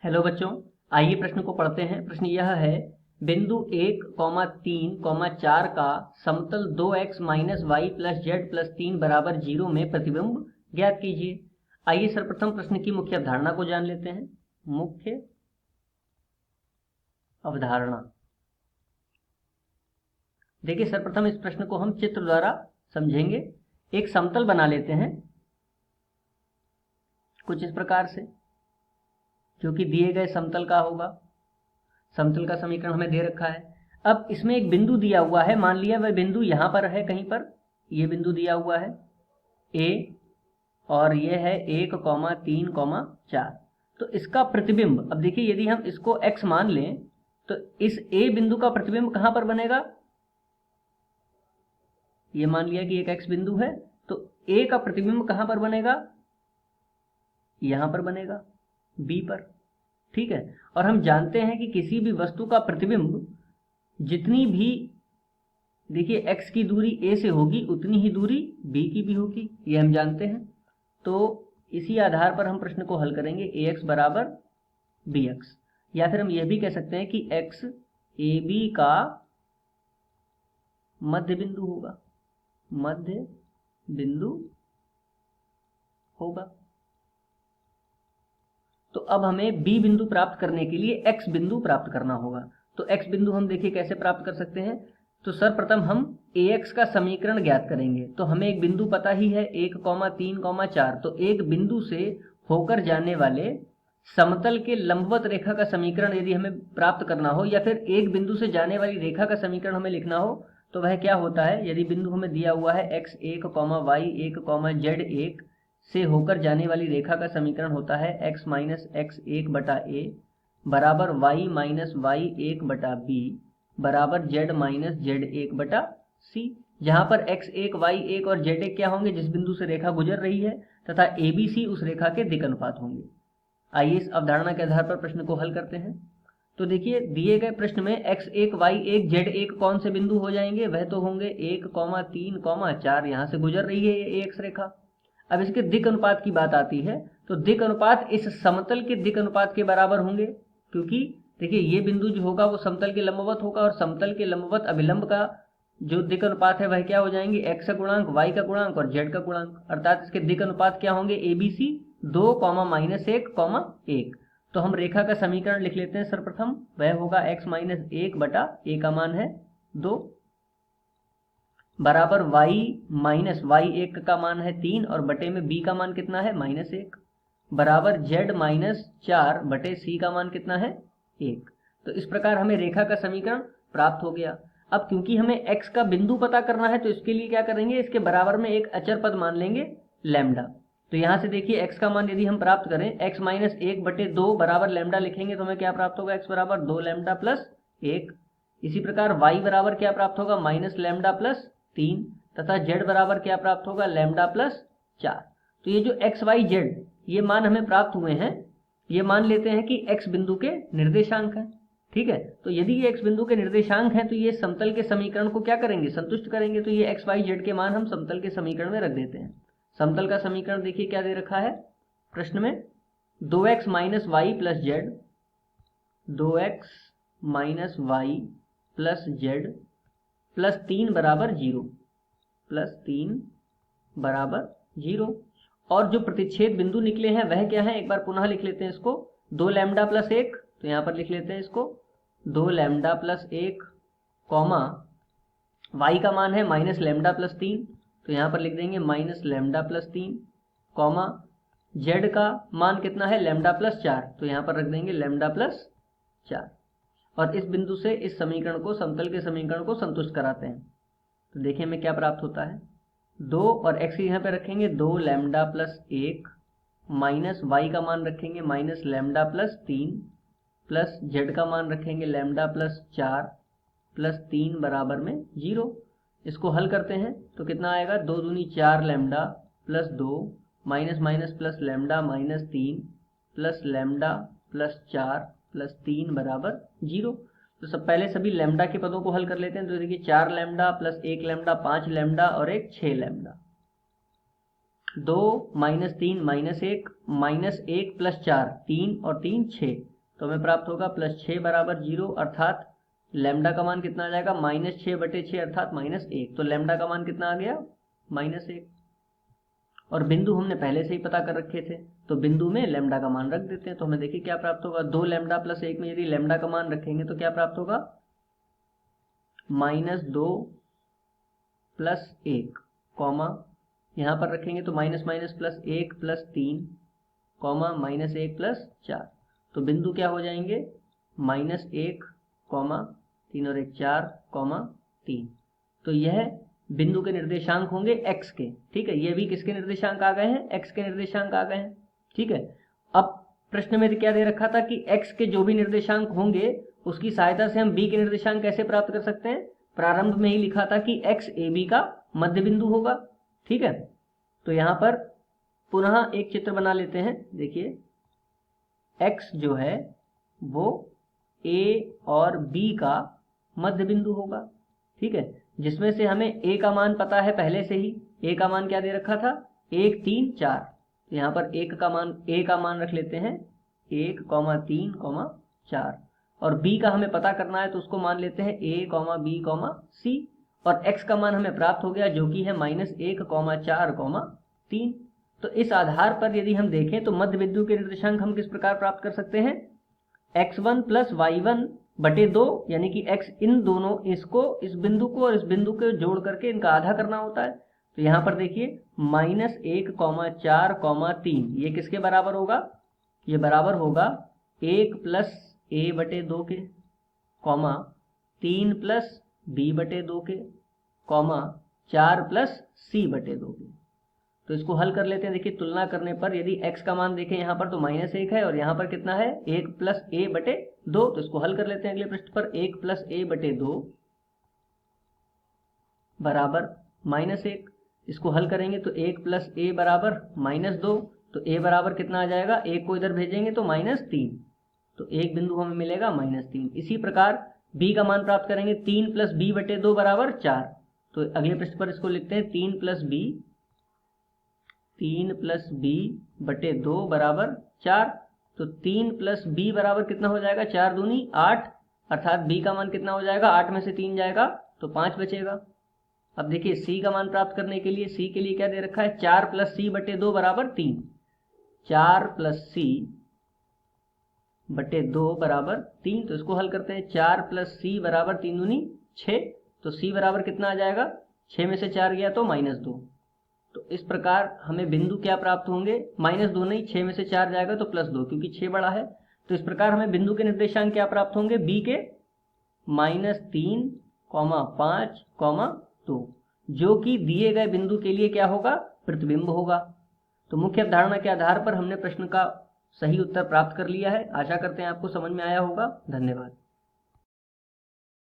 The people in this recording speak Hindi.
हेलो बच्चों, आइए प्रश्न को पढ़ते हैं। प्रश्न यह है, बिंदु 1, 3, 4 का समतल 2x minus Y plus Z plus 3 बराबर 0 में प्रतिबिंब ज्ञात कीजिए। आइए सर्वप्रथम प्रश्न की मुख्य अवधारणा को जान लेते हैं। मुख्य अवधारणा देखिए, सर्वप्रथम इस प्रश्न को हम चित्र द्वारा समझेंगे। एक समतल बना लेते हैं कुछ इस प्रकार से, जो कि दिए गए समतल का होगा। समतल का समीकरण हमें दे रखा है। अब इसमें एक बिंदु दिया हुआ है, मान लिया वह बिंदु यहाँ पर है, कहीं पर ये बिंदु दिया हुआ है ए, और ये है 1, 3, 4। तो इसका प्रतिबिंब, अब देखिए यदि हम इसको x मान लें तो इस ए बिंदु का प्रतिबिंब कहाँ पर बनेगा। ये मान लिया कि एक x बिंदु है, तो ए का प्रतिबिंब कहाँ पर बनेगा, यहाँ पर बनेगा बी पर। ठीक है, और हम जानते हैं कि किसी भी वस्तु का प्रतिबिंब जितनी भी, देखिए x की दूरी a से होगी उतनी ही दूरी b की भी होगी, ये हम जानते हैं। तो इसी आधार पर हम प्रश्न को हल करेंगे। ax बराबर bx, या फिर हम यह भी कह सकते हैं कि x ab का मध्य बिंदु होगा, मध्य बिंदु होगा। तो अब हमें b बिंदु प्राप्त करने के लिए x बिंदु प्राप्त करना होगा। तो x बिंदु हम देखिए कैसे प्राप्त कर सकते हैं। तो सर्वप्रथम हम ax का समीकरण ज्ञात करेंगे। तो हमें एक बिंदु पता ही है 1, 3, 4। तो एक बिंदु से होकर जाने वाले समतल के लंबवत रेखा का समीकरण यदि हमें प्राप्त करना हो, या फिर एक बिंदु से जाने वाली रेखा का समीकरण हमें लिखना हो, तो वह क्या होता है। यदि बिंदु हमें दिया हुआ है x1, y1, z1 से होकर जाने वाली रेखा का समीकरण होता है x माइनस x1 बटा a बराबर y माइनस y1 बटा b बराबर z माइनस z1 बटा c, जहां पर x1, y1 और z1 क्या होंगे, जिस बिंदु से रेखा गुजर रही है, तथा abc उस रेखा के दिक् अनुपात होंगे। आइए इस अवधारणा के आधार पर प्रश्न को हल करते हैं। तो देखिए दिए गए प्रश्न में x1, y1, z1 कौन से बिंदु हो जाएंगे, वह तो होंगे 1, 3, 4। यहाँ से गुजर रही है ये x रेखा। अब इसके दिक् अनुपात की बात आती है, तो दिक् अनुपात इस समतल के दिक् अनुपात के बराबर होंगे, क्योंकि देखिए ये बिंदु जो होगा वो समतल के लंबवत होगा, और समतल के लंबवत अभिलंब का जो दिक् अनुपात है वह क्या हो जाएंगे, x का गुणांक, y का गुणांक और z का गुणांक, अर्थात इसके दिक् अनुपात क्या होंगे, ABC 2, -1, 1। तो हम रेखा का समीकरण लिख लेते हैं। सर्वप्रथम वह होगा x माइनस 1 बटा a का मान है 2 बराबर y माइनस y1 का मान है 3 और बटे में b का मान कितना है, -1 बराबर z माइनस 4 बटे c का मान कितना है, 1। तो इस प्रकार हमें रेखा का समीकरण प्राप्त हो गया। अब क्योंकि हमें x का बिंदु पता करना है, तो इसके लिए क्या करेंगे, इसके बराबर में एक अचर पद मान लेंगे लैम्डा। तो यहाँ से देखिए x का मान यदि हम प्राप्त करें, x माइनस 1 बटे 2 बराबर लैम्डा लिखेंगे तो हमें क्या प्राप्त होगा, x बराबर 2 लैम्डा प्लस 1। इसी प्रकार y बराबर क्या प्राप्त होगा, माइनस लैम्डा प्लस 3, तथा z बराबर क्या प्राप्त होगा, लैम्डा प्लस 4। तो ये जो x, y, z ये मान हमें प्राप्त हुए हैं, ये मान लेते हैं कि x बिंदु के निर्देशांक हैं। ठीक है, तो यदि ये x बिंदु के निर्देशांक हैं तो ये समतल के समीकरण को क्या करेंगे, संतुष्ट करेंगे। तो ये x, y, z के मान हम समतल के समीकरण में रख देते हैं। समतल का समीकरण देखिए क्या दे रखा है प्रश्न में, 2x minus Y plus Z, 2x minus Y plus Z plus 3 बराबर 0, प्लस 3 बराबर 0। और जो प्रतिच्छेद बिंदु निकले हैं वह क्या है, एक बार पुनः लिख लेते हैं इसको, 2 लैम्डा प्लस 1। तो यहाँ पर लिख लेते हैं इसको 2 लैम्डा प्लस 1, कॉमा y का मान है माइनस लैम्डा प्लस 3। तो यहाँ पर लिख देंगे minus lambda plus 3, comma z का मान कितना है, लैम्डा प्लस 4। तो यहाँ पर रख देंगे लैम्डा प्लस 4। और इस बिंदु से इस समीकरण को, समतल के समीकरण को संतुष्ट कराते हैं। तो देखिए हमें क्या प्राप्त होता है, 2 और x यहाँ पे रखेंगे 2 लैम्डा प्लस 1 माइनस y का मान रखेंगे minus lambda plus 3 plus z का मान रखेंगे लैम्डा प्लस 4 प्लस 3 बराबर में 0। इसको हल करते हैं तो कितना आएगा, 2 दूनी 4 lambda plus 2 minus minus plus lambda minus 3 plus lambda plus 4 plus 3 बराबर 0। तो सब पहले सभी लैम्डा के पदों को हल कर लेते हैं। तो देखिए 4 लैम्डा प्लस 1 लैम्डा 5 लैम्डा और एक 6 लैम्डा, 2 माइनस 3 माइनस 1 प्लस 4 3 और 3 6। तो हमें प्राप्त होगा +6 बराबर 0, अर्थात लैम्डा का मान कितना आ जाएगा, -6/6 अर्थात -1। तो लैम्डा का मान कितना आ गया, -1। और बिंदु हमने पहले से ही पता कर रखे थे, तो बिंदु में लैम्डा का मान रख देते हैं। तो हमें देखिए क्या प्राप्त होगा, 2 लैम्डा + 1 में यदि लैम्डा का मान रखेंगे तो क्या प्राप्त होगा, -2 + 1, कॉमा यहाँ पर रखेंगे तो -, +1 + 3, कॉमा -1 + 4। तो बिंदु क्या हो जाएंगे, -1, 3 और 1 4, 3। तो यह बिंदु के निर्देशांक होंगे x के, ठीक है। ये भी किसके निर्देशांक आ गए हैं, x के निर्देशांक आ गए हैं, ठीक है। अब प्रश्न में क्या दे रखा था कि x के जो भी निर्देशांक होंगे उसकी सहायता से हम b के निर्देशांक कैसे प्राप्त कर सकते हैं। प्रारंभ में ही लिखा था कि x a b का मध्य बिंदु होगा, ठीक है। तो यहाँ पर पुनः एक चित्र बना लेते हैं। देखिए x जो है वो a और b का मध्य बिंदु होगा, ठीक है, जिसमें से हमें a का मान पता है पहले से ही। a का मान क्या दे रखा था, 1 3 4। यहाँ पर a का मान रख लेते हैं 1, 3, 4। और b का हमें पता करना है तो उसको मान लेते हैं a, b, c। और x का मान हमें प्राप्त हो गया जो कि है -1, 4, 3। तो इस आधार पर यदि हम देखें तो मध्य बिंदु के निर्देशांक हम किस प्रकार प्राप्त कर सकते हैं, x1 + y1/2, यानी कि x इन दोनों इस बिंदु को और इस बिंदु को जोड़ करके इनका आधा करना होता है। तो यहाँ पर देखिए -1, 4, 3 ये किसके बराबर होगा, ये बराबर होगा 1 + a/2 के, 3 + b/2 के, 4 + c/2 के। तो इसको हल कर लेते हैं। देखिए तुलना करने पर यदि x का मान देखें यहाँ पर तो -1 है और यहाँ पर कितना है, 1 + a/2। तो इसको हल कर लेते हैं अगले पृष्ठ पर। 1 + a/2 बराबर -1। इसको हल करेंगे तो 1 + a बराबर -2। तो a बराबर कितना आ जाएगा, 1 को इधर भेजेंगे तो -3। तो एक बिंदु हमें मिलेगा -3। इसी प्रकार b का मान प्राप्त करेंगे, 3 + b/2 बराबर 4। तो अगले पृष्ठ पर इसको लिखते हैं 3 + b/2 बराबर 4। तो 3 + b बराबर कितना हो जाएगा, 4 दूनी 8, अर्थात b का मान कितना हो जाएगा, 8 में से 3 जाएगा तो 5 बचेगा। अब देखिए c का मान प्राप्त करने के लिए c के लिए क्या दे रखा है, 4 + c/2 बराबर 3। 4 + c/2 बराबर 3। तो इसको हल करते हैं, 4 + c बराबर 3 दूनी 6। तो c बराबर कितना आ जाएगा, 6 में से 4 गया तो -2। तो इस प्रकार हमें बिंदु क्या प्राप्त होंगे, -2 नहीं, 6 में से 4 जाएगा तो +2, क्योंकि 6 बड़ा है। तो इस प्रकार हमें बिंदु के निर्देशांक क्या प्राप्त होंगे, b के -3, 5, 2, जो कि दिए गए बिंदु के लिए क्या होगा, प्रतिबिंब होगा। तो मुख्य अवधारणा के आधार पर हमने प्रश्न का सही उत्तर प्राप्त कर लिया है। आशा करते हैं आपको समझ में आया होगा। धन्यवाद।